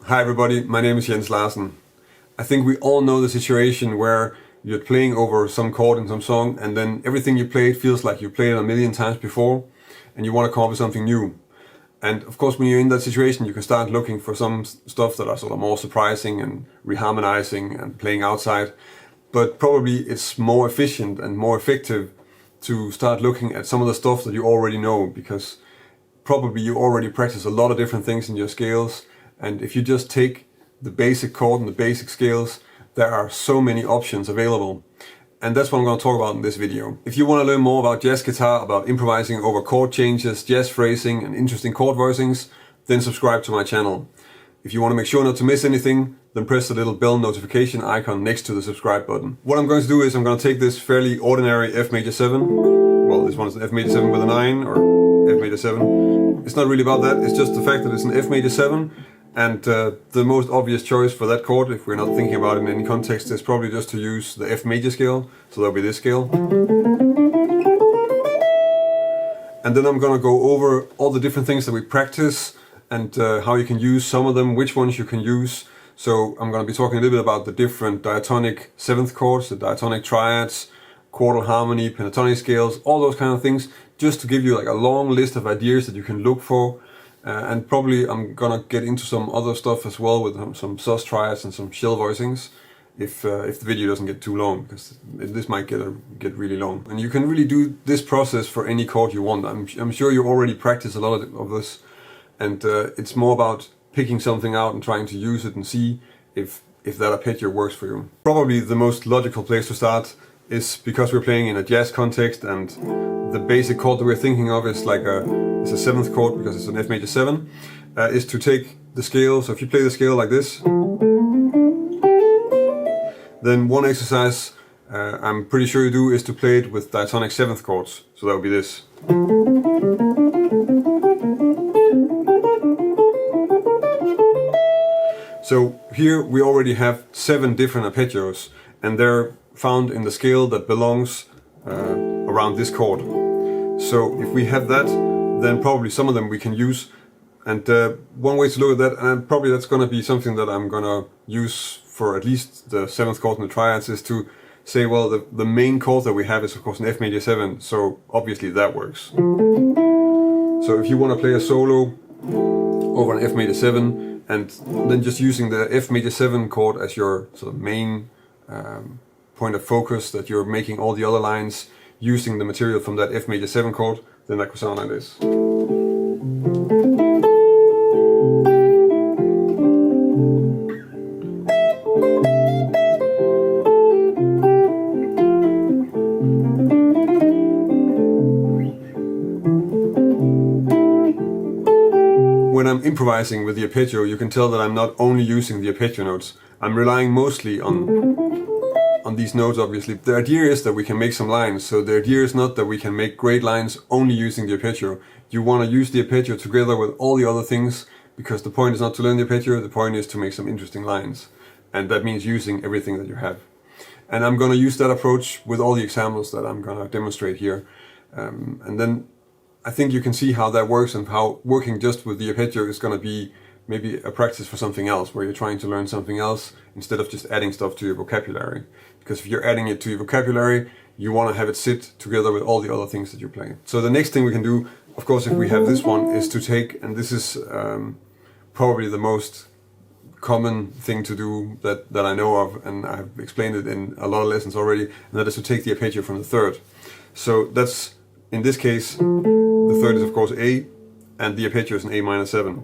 Hi everybody, my name is Jens Larsen. I think we all know the situation where you're playing over some chord in some song and then everything you played feels like you played it a million times before and you want to come up with something new. And of course when you're in that situation you can start looking for some stuff that are sort of more surprising and reharmonizing and playing outside. But probably it's more efficient and more effective to start looking at some of the stuff that you already know, because probably you already practice a lot of different things in your scales, and if you just take the basic chord and the basic scales, there are so many options available. And that's what I'm going to talk about in this video. If you want to learn more about jazz guitar, about improvising over chord changes, jazz phrasing and interesting chord voicings, then subscribe to my channel. If you want to make sure not to miss anything, then press the little bell notification icon next to the subscribe button. What I'm going to do is I'm going to take this fairly ordinary F major 7. Well, this one is an F major 7 with a 9 or F major 7. It's not really about that, it's just the fact that it's an F major 7. And the most obvious choice for that chord, if we're not thinking about it in any context, is probably just to use the F major scale. So that'll be this scale. And then I'm going to go over all the different things that we practice and how you can use some of them, which ones you can use. So I'm going to be talking a little bit about the different diatonic 7th chords, the diatonic triads, Quartal Harmony, Pentatonic scales, all those kind of things, just to give you like a long list of ideas that you can look for. And probably I'm gonna get into some other stuff as well with some sus triads and some shell voicings if the video doesn't get too long, because this might get really long. And you can really do this process for any chord you want. I'm sure you already practice a lot of this, and it's more about picking something out and trying to use it and see if that arpeggio works for you. Probably the most logical place to start is, because we're playing in a jazz context and the basic chord that we're thinking of is like it's a 7th chord because it's an F major 7, is to take the scale. So if you play the scale like this, then one exercise I'm pretty sure you do is to play it with diatonic 7th chords. So that would be this. So here we already have 7 different arpeggios, and they're found in the scale that belongs around this chord. So if we have that, then probably some of them we can use. And one way to look at that, and probably that's going to be something that I'm going to use for at least the 7th chord and the triads, is to say, well, the main chord that we have is of course an F major 7, so obviously that works. So if you want to play a solo over an F major 7, and then just using the F major 7 chord as your sort of main point of focus, that you're making all the other lines using the material from that F major 7 chord, then that could sound like this. When I'm improvising with the arpeggio, you can tell that I'm not only using the arpeggio notes. I'm relying mostly on these notes, obviously. The idea is that we can make some lines, so the idea is not that we can make great lines only using the arpeggio. You want to use the arpeggio together with all the other things, because the point is not to learn the arpeggio, the point is to make some interesting lines. And that means using everything that you have. And I'm going to use that approach with all the examples that I'm going to demonstrate here. And then I think you can see how that works, and how working just with the arpeggio is going to be maybe a practice for something else, where you're trying to learn something else instead of just adding stuff to your vocabulary. Because if you're adding it to your vocabulary, you want to have it sit together with all the other things that you're playing. So the next thing we can do, of course, if we have this one, is to take, and this is probably the most common thing to do that I know of, and I've explained it in a lot of lessons already, and that is to take the arpeggio from the 3rd. So that's, in this case, the 3rd is of course A, and the arpeggio is an A minor 7.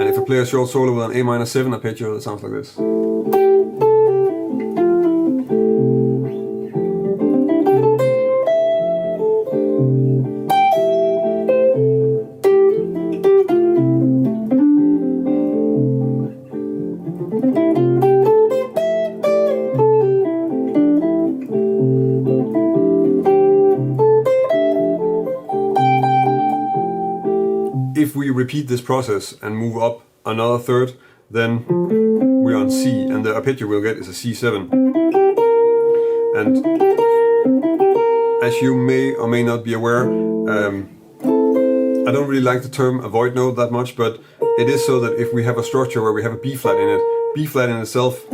And if I play a short solo with an A minor 7 arpeggio, that sounds like this. If we repeat this process and move up another 3rd, then we're on C, and the arpeggio we'll get is a C7. And as you may or may not be aware, I don't really like the term avoid note that much, but it is so that if we have a structure where we have a B flat in it, B flat in itself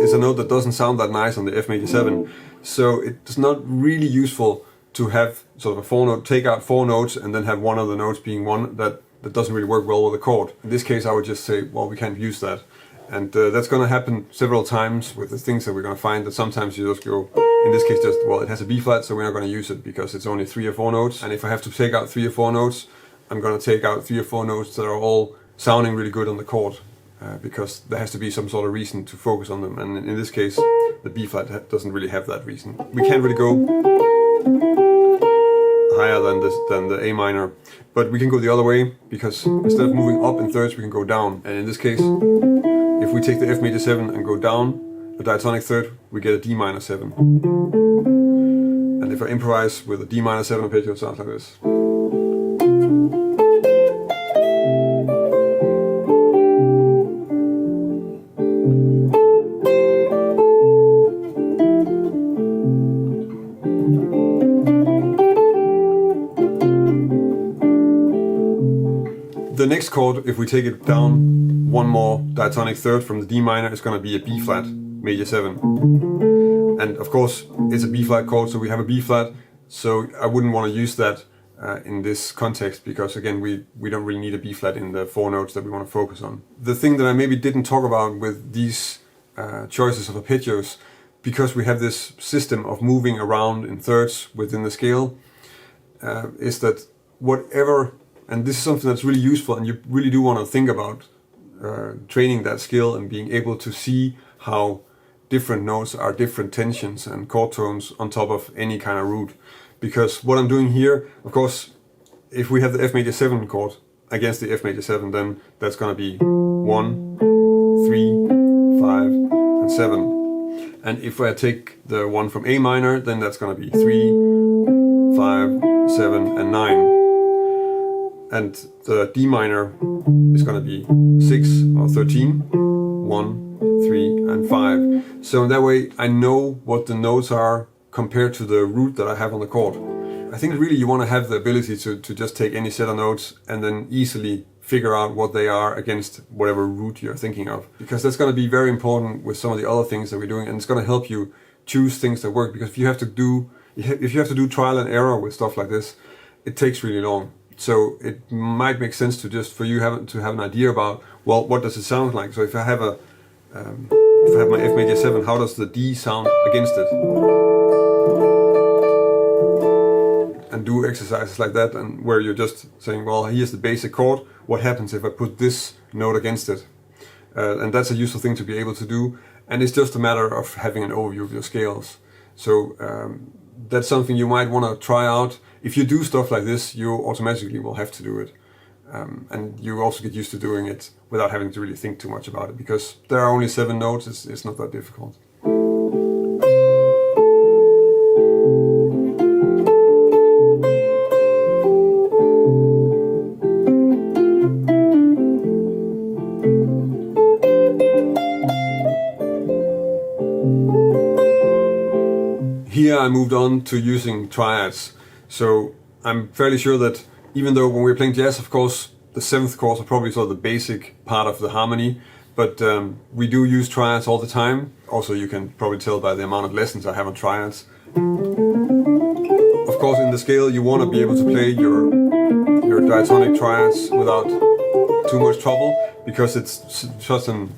is a note that doesn't sound that nice on the F major 7. So it's not really useful to have sort of a 4-note, take out 4 notes and then have one of the notes being one that doesn't really work well with a chord. In this case, I would just say, well, we can't use that. And that's going to happen several times with the things that we're going to find, that sometimes you just go, in this case, just, well, it has a B flat, so we're not going to use it because it's only 3 or 4 notes. And if I have to take out 3 or 4 notes, I'm going to take out 3 or 4 notes that are all sounding really good on the chord, because there has to be some sort of reason to focus on them. And in this case, the B flat doesn't really have that reason. We can't really go higher than the A minor, but we can go the other way, because instead of moving up in thirds, we can go down. And in this case, if we take the F major 7 and go down a diatonic third, we get a D minor 7. And if I improvise with a D minor 7 arpeggio, it sounds like this. The next chord, if we take it down one more diatonic third from the D minor, is going to be a B flat major 7. And of course, it's a B flat chord, so we have a B flat, so I wouldn't want to use that in this context, because again, we don't really need a B flat in the 4 notes that we want to focus on. The thing that I maybe didn't talk about with these choices of arpeggios, because we have this system of moving around in thirds within the scale, is that whatever, and this is something that's really useful, and you really do want to think about training that skill and being able to see how different notes are different tensions and chord tones on top of any kind of root. Because what I'm doing here, of course, if we have the F major 7 chord against the F major 7, then that's going to be 1, 3, 5, and 7. And if I take the one from A minor, then that's going to be 3, 5, 7, and 9. And the D minor is going to be 6 or 13, 1, 3, and 5. So in that way, I know what the notes are compared to the root that I have on the chord. I think really you want to have the ability to just take any set of notes and then easily figure out what they are against whatever root you're thinking of. Because that's going to be very important with some of the other things that we're doing, and it's going to help you choose things that work. Because if you have to do trial and error with stuff like this, it takes really long. So it might make sense to just for you to have an idea about, well, what does it sound like? So if I have my F major 7, how does the D sound against it? And do exercises like that, and where you're just saying, well, here's the basic chord. What happens if I put this note against it? And that's a useful thing to be able to do. And it's just a matter of having an overview of your scales. So that's something you might want to try out. If you do stuff like this, you automatically will have to do it. And you also get used to doing it without having to really think too much about it, because there are only 7 notes, it's not that difficult. Here I moved on to using triads. So I'm fairly sure that even though when we're playing jazz, of course, the 7th chords are probably sort of the basic part of the harmony, but we do use triads all the time. Also, you can probably tell by the amount of lessons I have on triads. Of course, in the scale, you want to be able to play your diatonic triads without too much trouble, because it's such an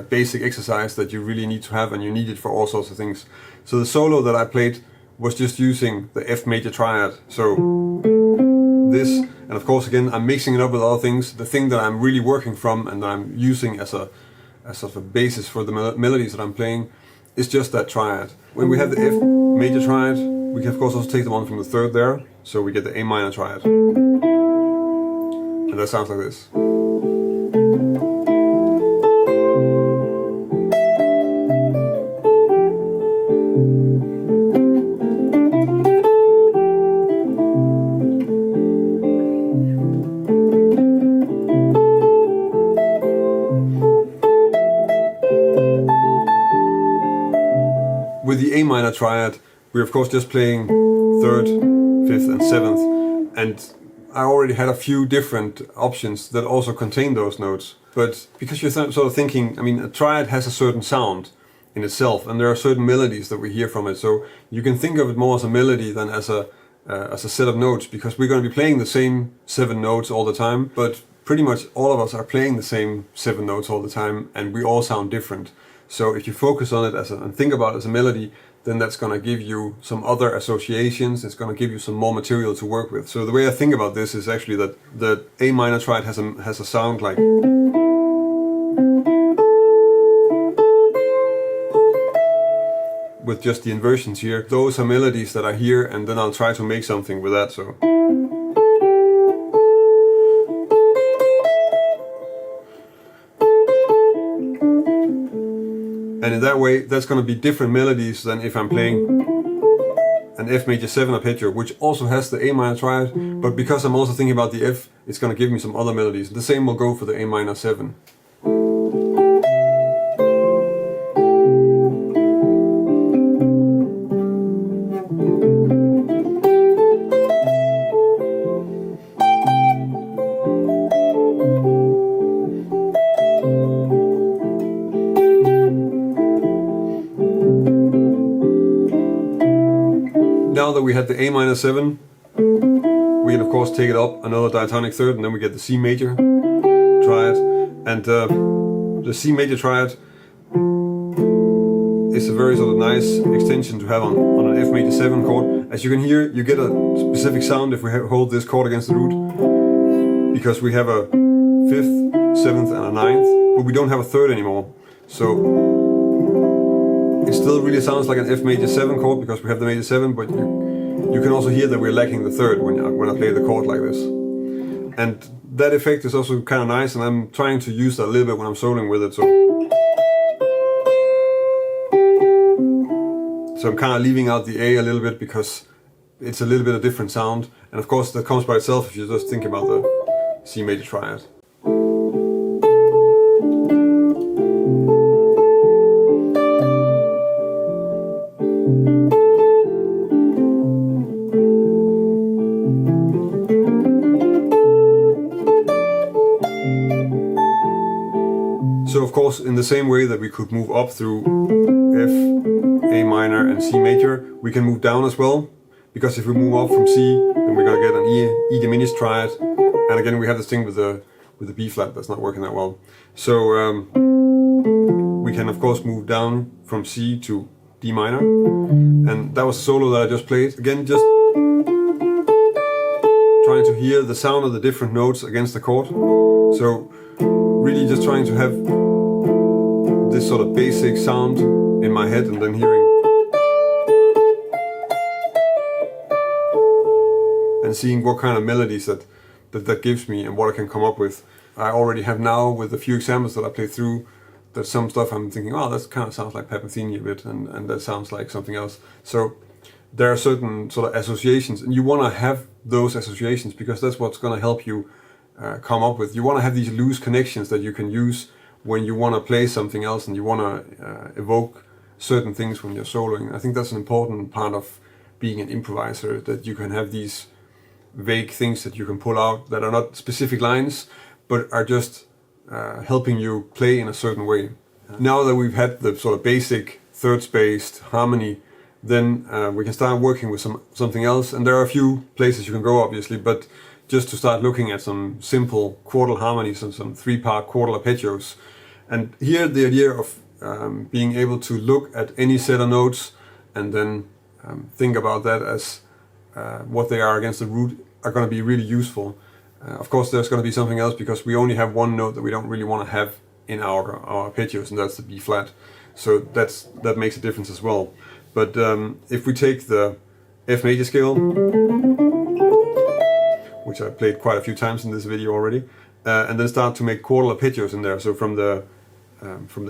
basic exercise that you really need to have, and you need it for all sorts of things. So the solo that I played was just using the F major triad. So this, and of course again I'm mixing it up with other things. The thing that I'm really working from and that I'm using as sort of a basis for the melodies that I'm playing is just that triad. When we have the F major triad, we can of course also take the one from the 3rd there, so we get the A minor triad. And that sounds like this. With the A minor triad, we're of course just playing 3rd, 5th and 7th, and I already had a few different options that also contain those notes. But because you're sort of thinking, I mean, a triad has a certain sound in itself, and there are certain melodies that we hear from it. So you can think of it more as a melody than as a set of notes, because we're going to be playing the same 7 notes all the time, but pretty much all of us are playing the same 7 notes all the time, and we all sound different. So if you focus on it and think about it as a melody, then that's going to give you some other associations, it's going to give you some more material to work with. So the way I think about this is actually that the A minor triad has a sound like, with just the inversions here. Those are melodies that I hear, and then I'll try to make something with that. So and in that way, that's going to be different melodies than if I'm playing an F major 7 arpeggio, which also has the A minor triad, but because I'm also thinking about the F, it's going to give me some other melodies. The same will go for the A minor 7. Now that we had the A minor 7, we can of course take it up another diatonic third, and then we get the C major triad. And the C major triad is a very sort of nice extension to have on an F major 7 chord. As you can hear, you get a specific sound if we hold this chord against the root, because we have a 5th, 7th and a 9th, but we don't have a 3rd anymore. So it still really sounds like an F major 7 chord because we have the major 7, but you can also hear that we're lacking the 3rd when I play the chord like this. And that effect is also kind of nice, and I'm trying to use that a little bit when I'm soloing with it. So I'm kind of leaving out the A a little bit because it's a little bit of different sound. And of course that comes by itself if you just think about the C major triad. So of course, in the same way that we could move up through F, A minor and C major, we can move down as well. Because if we move up from C, then we're gonna get an E diminished triad. And again, we have this thing with the B flat that's not working that well. So we can of course move down from C to D minor. And that was a solo that I just played. Again, just trying to hear the sound of the different notes against the chord. So really just trying to have this sort of basic sound in my head, and then hearing and seeing what kind of melodies that gives me and what I can come up with. I already have now, with a few examples that I played through, that some stuff I'm thinking, oh, that kind of sounds like Pentatonic a bit, and that sounds like something else. So there are certain sort of associations, and you want to have those associations because that's what's going to help you come up with. You want to have these loose connections that you can use when you want to play something else, and you want to evoke certain things when you're soloing. I think that's an important part of being an improviser, that you can have these vague things that you can pull out that are not specific lines, but are just helping you play in a certain way. Now that we've had the sort of basic third-spaced harmony, then we can start working with something else. And there are a few places you can go, obviously, but just to start looking at some simple quartal harmonies and some 3-part quartal arpeggios. And here the idea of being able to look at any set of notes and then think about that as what they are against the root are going to be really useful. Of course there's going to be something else because we only have one note that we don't really want to have in our arpeggios, and that's the B flat. So that makes a difference as well. But if we take the F major scale, which I played quite a few times in this video already, and then start to make quartal arpeggios in there. So from the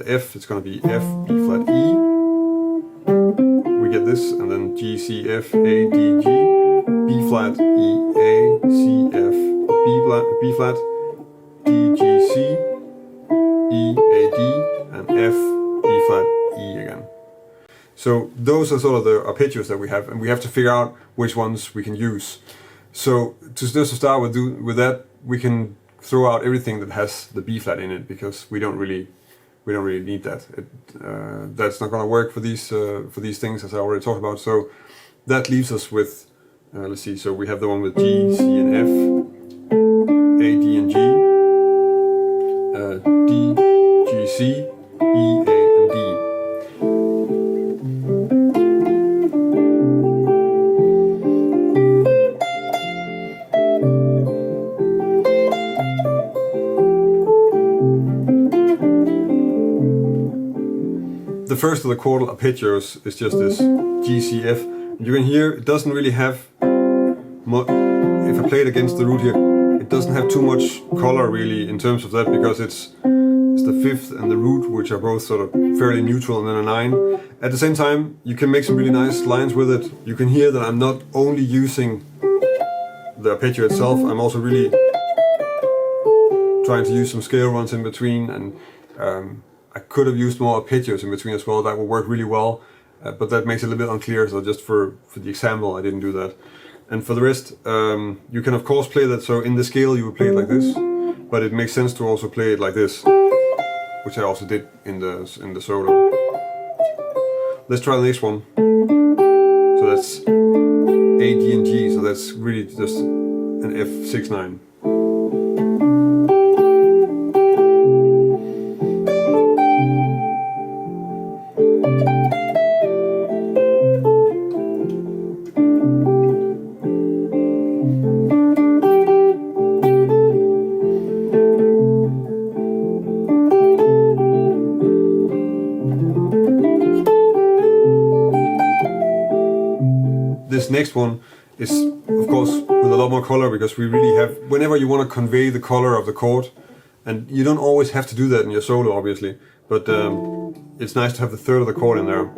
F, it's going to be F, B flat, E. We get this, and then G, C, F, A, D, G, B flat, E, A, C, F, B flat, D, G, C, E, A, D, and F, B flat, E again. So those are sort of the arpeggios that we have, and we have to figure out which ones we can use. So just to start with that, we can throw out everything that has the B flat in it, because we don't really need that. That's not going to work for these things, as I already talked about. So that leaves us with, let's see, so we have the one with G, C and F, A, D and G, D, G, C, E, A and D. The first of the Quartal Arpeggios is just this G, C, F. And you can hear it doesn't really have much, if I play it against the root here, it doesn't have too much color really in terms of that, because it's the fifth and the root, which are both sort of fairly neutral, and then a 9. At the same time, you can make some really nice lines with it. You can hear that I'm not only using the arpeggio itself, I'm also really trying to use some scale runs in between, and I could have used more arpeggios in between as well. That would work really well, but that makes it a little bit unclear, so just for the example I didn't do that. And for the rest, you can of course play that, so in the scale you would play it like this, but it makes sense to also play it like this, which I also did in the solo. Let's try the next one. So that's A, D and G, so that's really just an F6/9. This next one is of course with a lot more color, because we really have, whenever you want to convey the color of the chord, and you don't always have to do that in your solo obviously, but it's nice to have the third of the chord in there,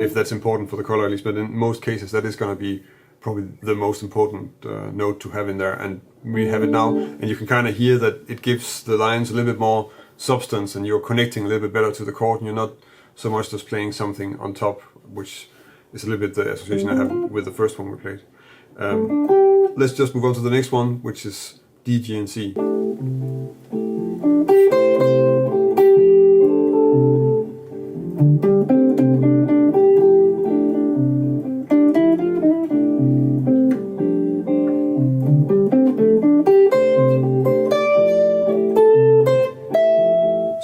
if that's important for the color at least, but in most cases that is going to be probably the most important note to have in there, and we have it now, and you can kind of hear that it gives the lines a little bit more substance, and you're connecting a little bit better to the chord, and you're not so much just playing something on top, which is a little bit the association I have with the first one we played. Let's just move on to the next one, which is D, G and C.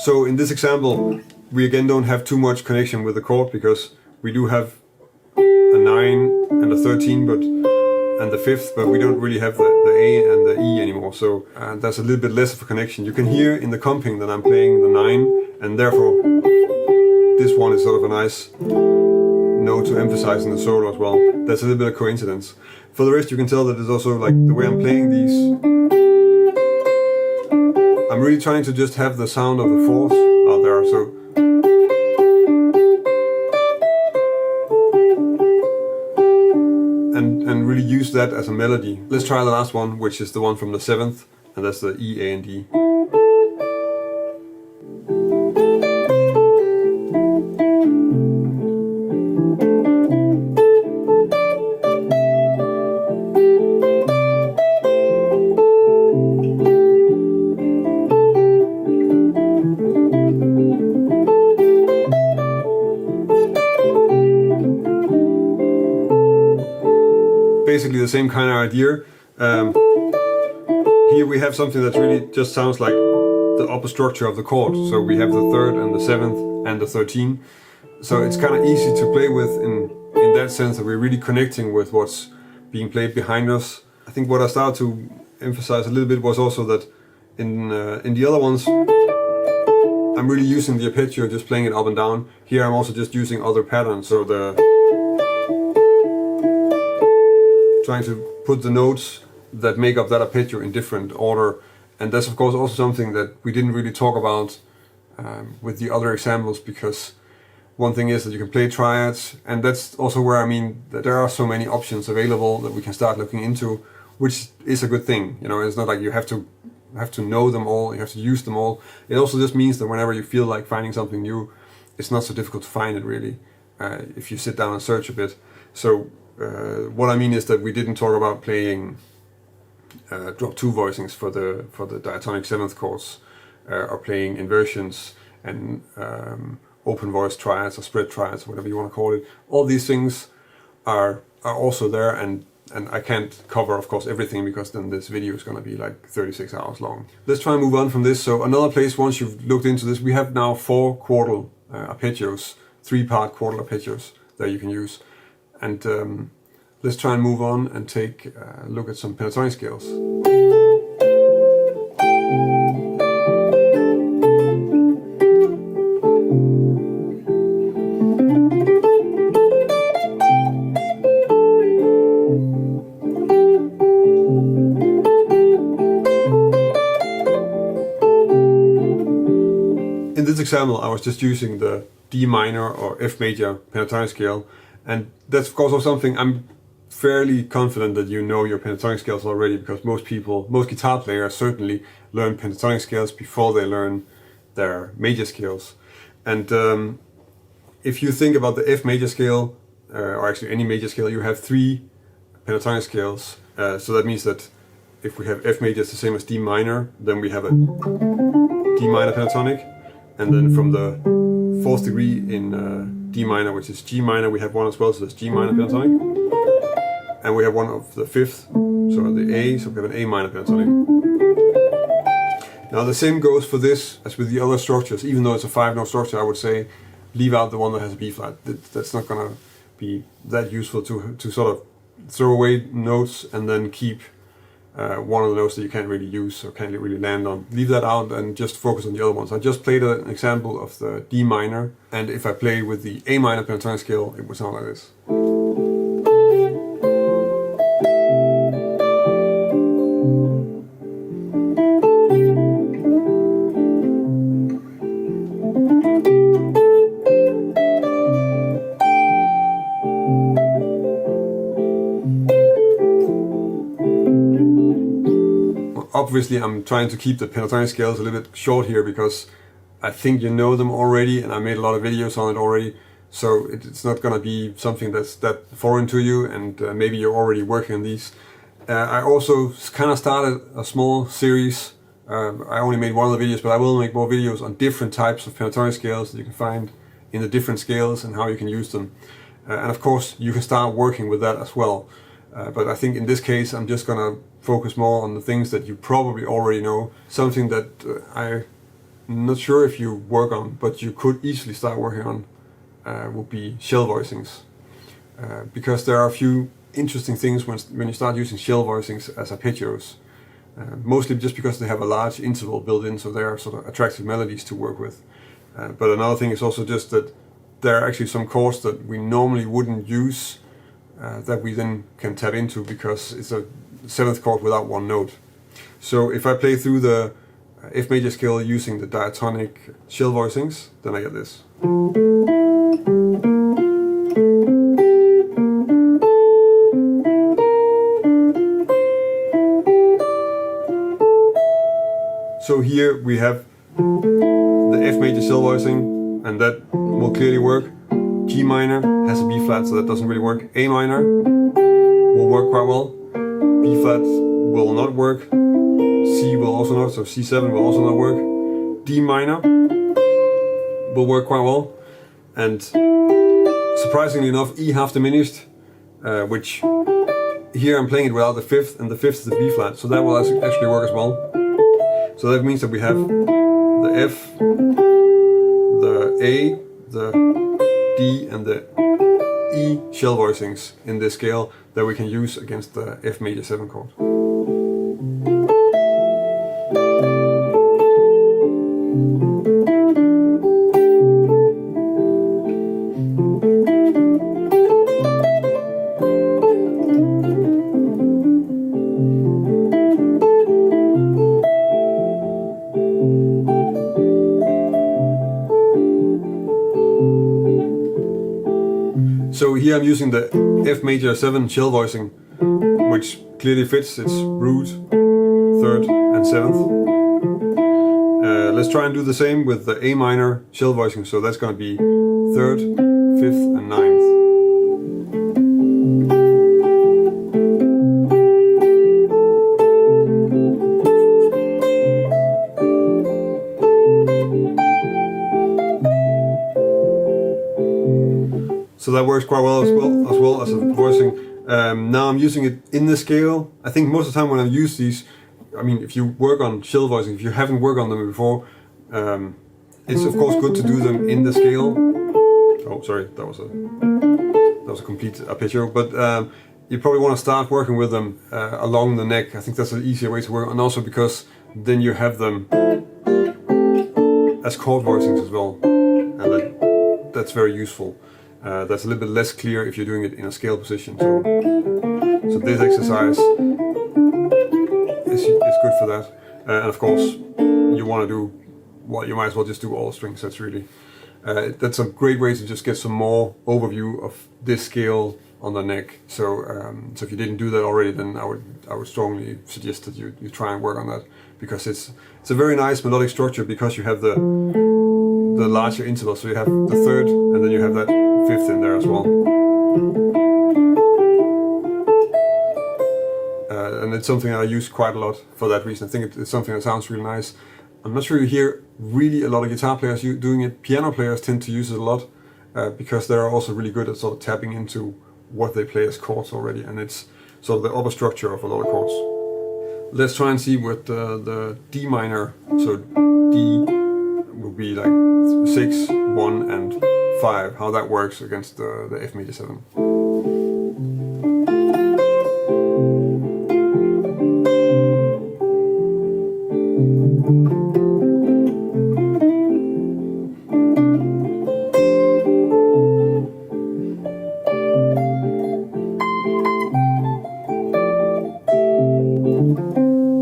So in this example, we again don't have too much connection with the chord, because we do have a 9 and a 13 and the 5th, but we don't really have the A and the E anymore, so there's a little bit less of a connection. You can hear in the comping that I'm playing the 9, and therefore this one is sort of a nice note to emphasize in the solo as well. That's a little bit of coincidence. For the rest, you can tell that it's also like the way I'm playing these, I'm really trying to just have the sound of the fourth out there, so and really use that as a melody. Let's try the last one, which is the one from the 7th, and that's the E, A and D. Basically the same kind of idea. Here we have something that really just sounds like the upper structure of the chord. So we have the 3rd and the 7th and the 13. So it's kind of easy to play with in that sense, that we're really connecting with what's being played behind us. I think what I started to emphasize a little bit was also that in the other ones, I'm really using the arpeggio, just playing it up and down. Here I'm also just using other patterns, so trying to put the notes that make up that arpeggio in different order. And that's of course also something that we didn't really talk about with the other examples, because one thing is that you can play triads, and that's also where I mean that there are so many options available that we can start looking into, which is a good thing. You know, it's not like you have to know them all, you have to use them all. It also just means that whenever you feel like finding something new, it's not so difficult to find it really, if you sit down and search a bit. So what I mean is that we didn't talk about playing drop 2 voicings for the diatonic 7th chords, or playing inversions and open voice triads or spread triads, whatever you want to call it. All these things are also there, and I can't cover, of course, everything, because then this video is going to be like 36 hours long. Let's try and move on from this. So another place, once you've looked into this, we have now 4 quartal arpeggios, 3-part quartal arpeggios that you can use. And let's try and move on and take a look at some pentatonic scales. In this example, I was just using the D minor or F major pentatonic scale, and that's of course also something I'm fairly confident that you know your pentatonic scales already, because most guitar players certainly learn pentatonic scales before they learn their major scales. And if you think about the F major scale, or actually any major scale, you have 3 pentatonic scales. So that means that if we have F major is the same as D minor, then we have a D minor pentatonic. And then from the 4th degree in D minor, which is G minor, we have one as well, so that's G minor pentatonic. And we have one of the 5th, so the A, so we have an A minor pentatonic. Now the same goes for this as with the other structures. Even though it's a 5-note structure, I would say leave out the one that has a B flat. That's not going to be that useful to sort of throw away notes and then keep one of the notes that you can't really use or can't really land on. Leave that out and just focus on the other ones. I just played an example of the D minor, and if I play with the A minor pentatonic scale, it would sound like this. Obviously, I'm trying to keep the pentatonic scales a little bit short here, because I think you know them already, and I made a lot of videos on it already. So it's not going to be something that's that foreign to you, and maybe you're already working on these. I also kind of started a small series. I only made one of the videos, but I will make more videos on different types of pentatonic scales that you can find in the different scales and how you can use them. And of course, you can start working with that as well. But I think in this case, I'm just going to focus more on the things that you probably already know. Something that I'm not sure if you work on, but you could easily start working on, would be shell voicings. Because there are a few interesting things when you start using shell voicings as arpeggios. Mostly just because they have a large interval built in, so they are sort of attractive melodies to work with. But another thing is also just that there are actually some chords that we normally wouldn't use, that we then can tap into, because it's a 7th chord without one note. So if I play through the F major scale using the diatonic shell voicings, then I get this. So here we have the F major shell voicing, and that will clearly work. G minor has a B flat, so that doesn't really work. A minor will work quite well. B flat will not work. C will also not, so C7 will also not work. D minor will work quite well. And surprisingly enough, E half diminished, which here I'm playing it without the 5th, and the 5th is the B flat, so that will actually work as well. So that means that we have the F, the A, the D and the E shell voicings in this scale that we can use against the F major 7 chord. So here I'm using the F major 7 shell voicing, which clearly fits. It's root, 3rd and 7th. Let's try and do the same with the A minor shell voicing, so that's going to be 3rd, 5th and 9th. So that works quite well as a voicing. Now I'm using it in the scale. I think most of the time when I use these, I mean, if you work on shell voicing, if you haven't worked on them before, it's of course good to do them in the scale. Oh, sorry, that was a complete arpeggio. But you probably want to start working with them along the neck. I think that's an easier way to work, and also because then you have them as chord voicings as well, and that's very useful. That's a little bit less clear if you're doing it in a scale position. So this exercise is good for that. And of course, you want to do, well, you might as well just do all strings. That's really, that's a great way to just get some more overview of this scale on the neck. So if you didn't do that already, then I would strongly suggest that you try and work on that, because it's a very nice melodic structure, because you have the larger intervals. So you have the third, and then you have that fifth in there as well. And it's something I use quite a lot for that reason. I think it's something that sounds really nice. I'm not sure you hear really a lot of guitar players doing it. Piano players tend to use it a lot because they're also really good at sort of tapping into what they play as chords already, and it's sort of the upper structure of a lot of chords. Let's try and see what the D minor, so D will be like 6, 1 and 5, how that works against the F major 7.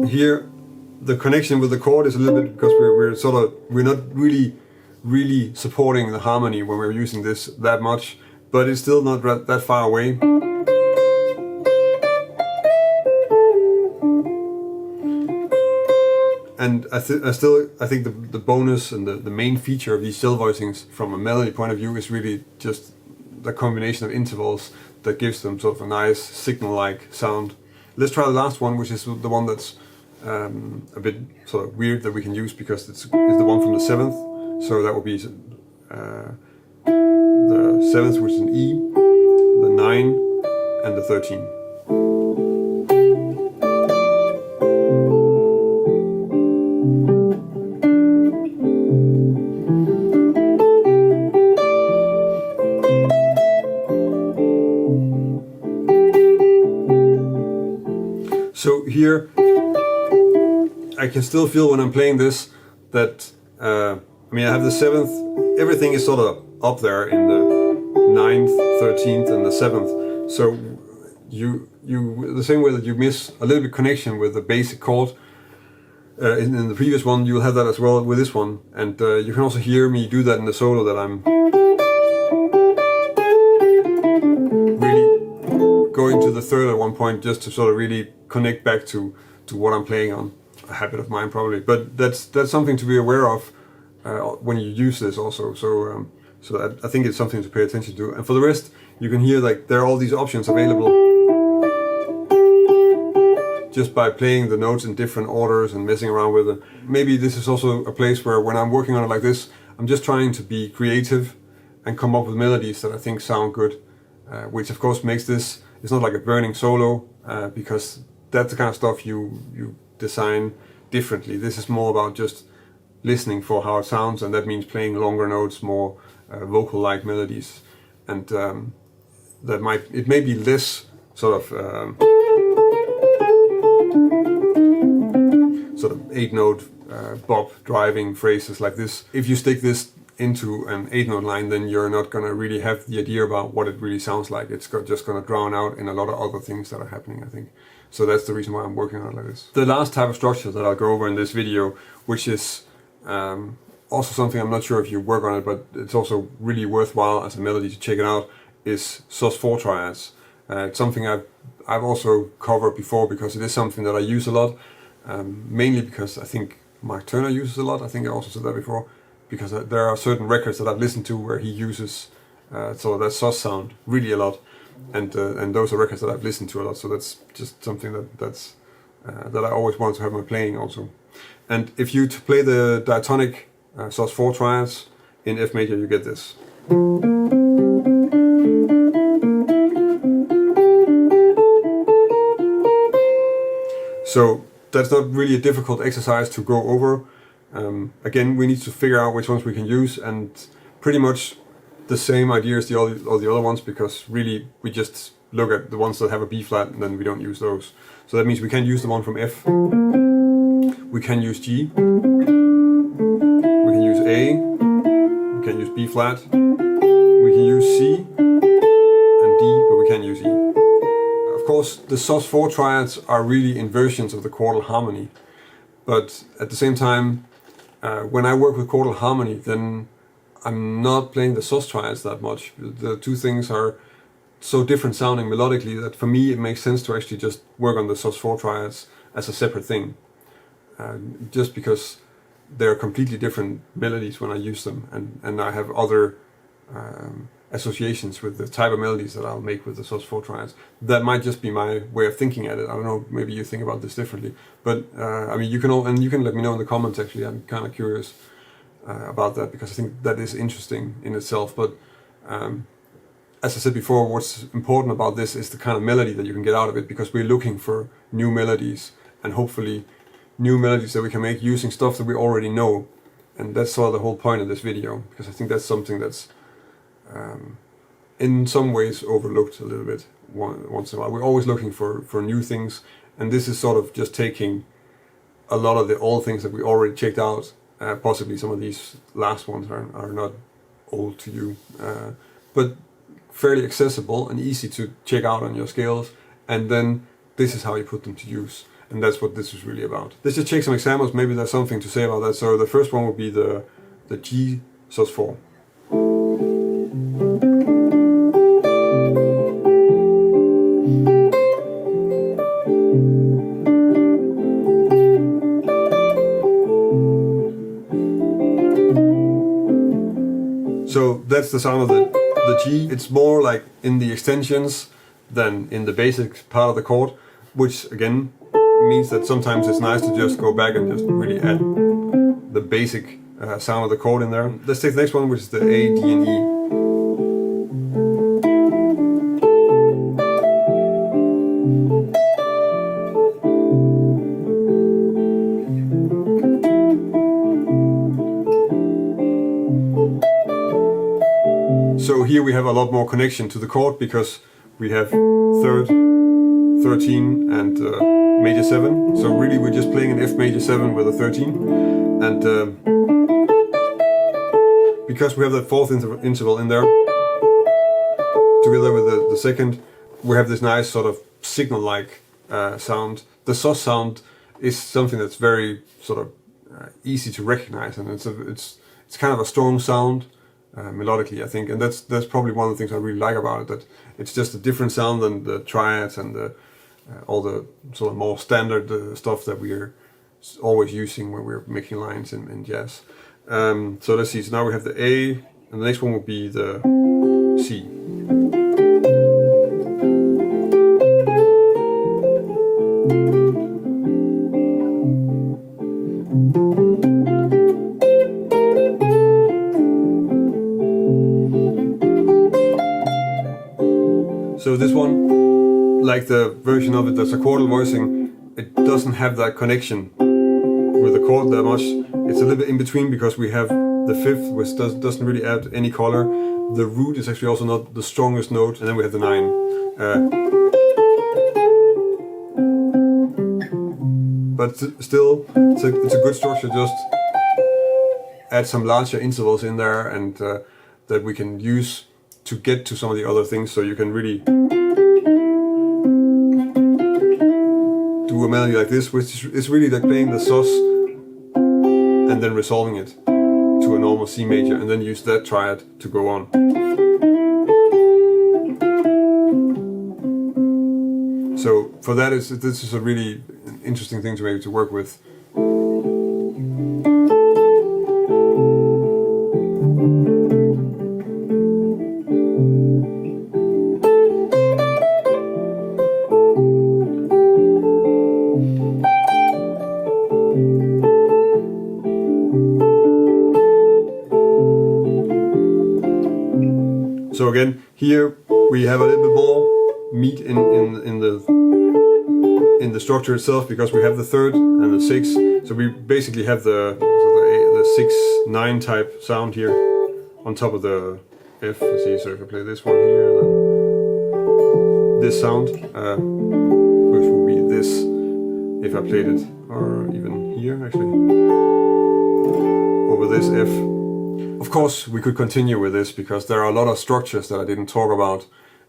Here the connection with the chord is a little bit, because we're not really supporting the harmony when we're using this that much, but it's still not that far away. And I think the bonus and the main feature of these shell voicings from a melody point of view is really just the combination of intervals that gives them sort of a nice signal-like sound. Let's try the last one, which is the one that's a bit sort of weird that we can use, because it's the one from the 7th. So that would be the 7th, which is an E, the 9 and the 13. So here I can still feel when I'm playing this that I mean, I have the 7th, everything is sort of up there in the 9th, 13th and the 7th. So you the same way that you miss a little bit connection with the basic chord in the previous one, you'll have that as well with this one. And you can also hear me do that in the solo, that I'm really going to the third at one point, just to sort of really connect back to what I'm playing on. A habit of mine probably, but that's something to be aware of when you use this also. So I think it's something to pay attention to. And for the rest, you can hear like there are all these options available just by playing the notes in different orders and messing around with them. Maybe this is also a place where when I'm working on it like this, I'm just trying to be creative and come up with melodies that I think sound good, which of course makes this, it's not like a burning solo, because that's the kind of stuff you design differently. This is more about just listening for how it sounds, and that means playing longer notes, more vocal-like melodies, and it may be less sort of 8-note bop driving phrases like this. If you stick this into an 8-note line, then you're not gonna really have the idea about what it really sounds like. It's just gonna drown out in a lot of other things that are happening, I think. So that's the reason why I'm working on it like this. The last type of structure that I'll go over in this video, which is also something I'm not sure if you work on it, but it's also really worthwhile as a melody to check it out, is sus4 triads. It's something I've also covered before, because it is something that I use a lot, mainly because I think Mark Turner uses a lot. I think I also said that before, because there are certain records that I've listened to where he uses so that sus sound really a lot. And those are records that I've listened to a lot, so that's just something that I always want to have my playing also. And if you play the diatonic sus4 triads in F major, you get this. So that's not really a difficult exercise to go over. Again, we need to figure out which ones we can use, and pretty much the same idea as all the other ones, because really we just look at the ones that have a B flat and then we don't use those. So that means we can use the one from F, we can use G, we can use A, we can use B flat, we can use C and D, but we can't use E. Of course, the sus4 triads are really inversions of the Quartal Harmony, but at the same time, when I work with Quartal Harmony, then I'm not playing the sus triads that much. The two things are so different sounding melodically that for me it makes sense to actually just work on the sus4 triads as a separate thing, just because they're completely different melodies when I use them, and I have other associations with the type of melodies that I'll make with the sus4 triads. That might just be my way of thinking at it. I don't know, maybe you think about this differently, but I mean, you can let me know in the comments. Actually, I'm kind of curious about that, because I think that is interesting in itself. But as I said before, what's important about this is the kind of melody that you can get out of it, because we're looking for new melodies, and hopefully new melodies that we can make using stuff that we already know. And that's sort of the whole point of this video, because I think that's something that's in some ways overlooked a little bit once in a while. We're always looking for new things, and this is sort of just taking a lot of the old things that we already checked out. Possibly some of these last ones are not old to you, but fairly accessible and easy to check out on your scales, and then this is how you put them to use, and that's what this is really about. Let's just check some examples. Maybe there's something to say about that. So the first one would be the G sus4. So that's the sound of the G. It's more like in the extensions than in the basic part of the chord, which again means that sometimes it's nice to just go back and just really add the basic sound of the chord in there. Let's take the next one, which is the A, D, and E. So here we have a lot more connection to the chord, because we have third, 13 and major 7. So really we're just playing an F major 7 with a 13. And because we have that fourth interval in there, together with the second, we have this nice sort of signal-like sound. The sus sound is something that's very sort of easy to recognize, and it's kind of a strong sound. Melodically, I think, and that's probably one of the things I really like about it, that it's just a different sound than the triads and all the sort of more standard stuff that we're always using when we're making lines in jazz. So let's see, so now we have the A, and the next one will be the C. So this one, like the version of it that's a quartal voicing, it doesn't have that connection with the chord that much. It's a little bit in between, because we have the fifth, which doesn't really add any color. The root is actually also not the strongest note, and then we have the 9. But still, it's a good structure. Just add some larger intervals in there, and that we can use to get to some of the other things, so you can really do a melody like this, which is really like playing the sus and then resolving it to a normal C major, and then use that triad to go on. So for that, this is a really interesting thing to maybe to work with. So again, here we have a little bit more meat in the in the structure itself, because we have the third and the sixth. So we basically have the 6/9 type sound here on top of the F. Let's see, so if I play this one here, then this sound, which will be this if I played it, or even here actually, over this F. Of course, we could continue with this because there are a lot of structures that I didn't talk about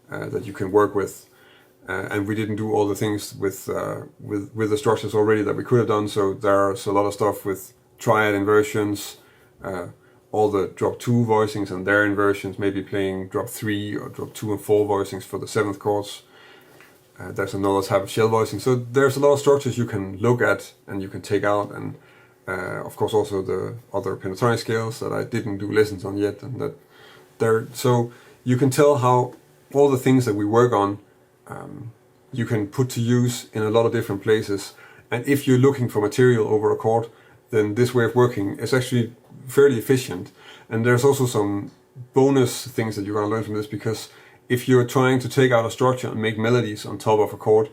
that you can work with. And we didn't do all the things with the structures already that we could have done. So there's a lot of stuff with triad inversions, all the drop 2 voicings and their inversions, maybe playing drop 3 or drop 2 and 4 voicings for the 7th chords. There's another type of shell voicing. So there's a lot of structures you can look at and you can take out, and of course also the other pentatonic scales that I didn't do lessons on yet, and that there. So you can tell how all the things that we work on you can put to use in a lot of different places. And if you're looking for material over a chord, then this way of working is actually fairly efficient. And there's also some bonus things that you're going to learn from this, because if you're trying to take out a structure and make melodies on top of a chord,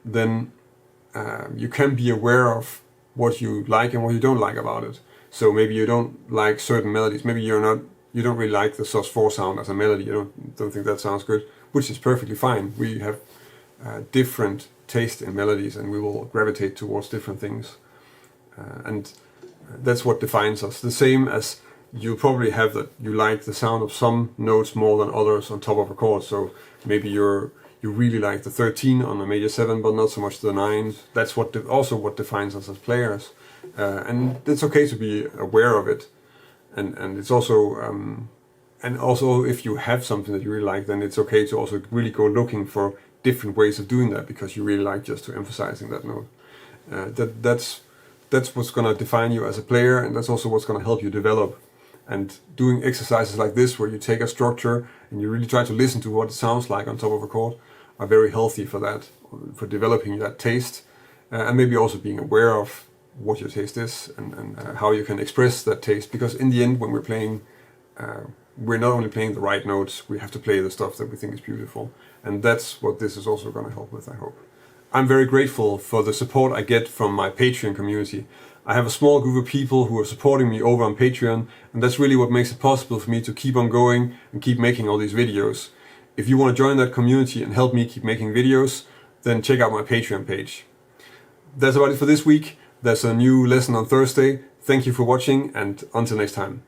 then you can be aware of what you like and what you don't like about it. So maybe you don't like certain melodies. Maybe you don't really like the sus4 sound as a melody. You don't think that sounds good, which is perfectly fine. We have different taste in melodies, and we will gravitate towards different things. And that's what defines us. The same as you probably have that you like the sound of some notes more than others on top of a chord. So maybe you really like the 13 on a major 7, but not so much the 9. That's also what defines us as players. And it's okay to be aware of it. And it's also and also if you have something that you really like, then it's okay to also really go looking for different ways of doing that, because you really like just to emphasizing that note. That's what's going to define you as a player, and that's also what's going to help you develop. And doing exercises like this, where you take a structure and you really try to listen to what it sounds like on top of a chord, are very healthy for that, for developing that taste, and maybe also being aware of what your taste is and how you can express that taste. Because in the end, when we're playing, we're not only playing the right notes, we have to play the stuff that we think is beautiful. And that's what this is also going to help with, I hope. I'm very grateful for the support I get from my Patreon community. I have a small group of people who are supporting me over on Patreon, and that's really what makes it possible for me to keep on going and keep making all these videos. If you want to join that community and help me keep making videos, then check out my Patreon page. That's about it for this week. There's a new lesson on Thursday. Thank you for watching, and until next time.